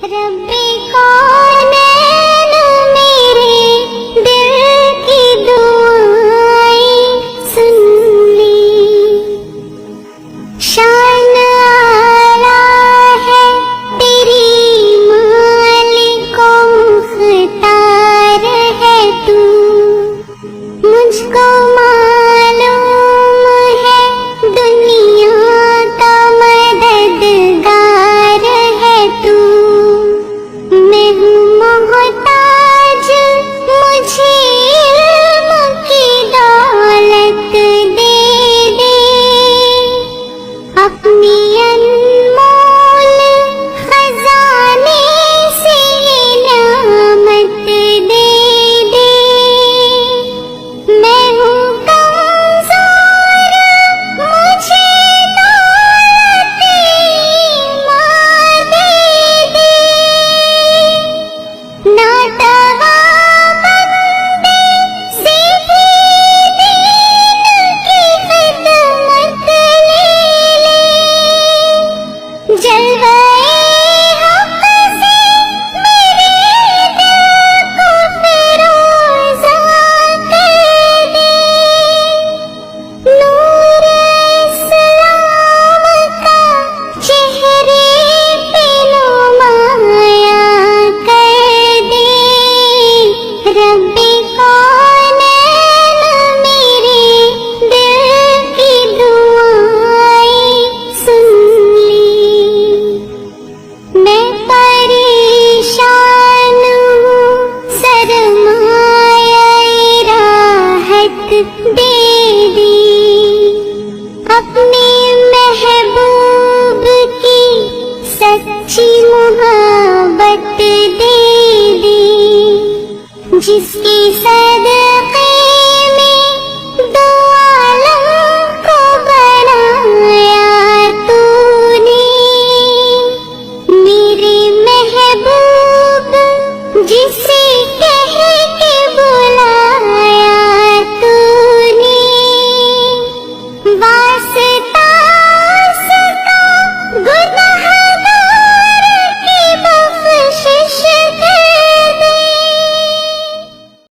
रब्बे कौनैन मेरे दिल की दुआएं सुन ली। शान आला है तेरी मालिको मुख्तार है तू। मुझको मालूम है दुनिया का मददगार है तू। मैं हूँ मोहताज मुझे इल्म की दौलत दे दे। अपनी अनमोल खजाने से इनामत दे दे। मैं हूँ कमज़ोर मुझे दौलत ईमां दे दे। नातवा बंदे से भी दीन की खिदमत ले ले। जलवाए हक़ से मेरे दिल को फ़िरोज़ा कर दे। नूर इस्लाम का चेहरे पे नुमाया कर दे। रब्बे कौनैन मेरे दिल की दुआएं सुन ली। मैं परेशान हूँ सरमाया-ए राहत दे दी। अपने महबूब की सच्ची मोहब्बत दे दी। जिसके सदक़े में दो आलम को बनाया तूने। मेरे महबूब जिस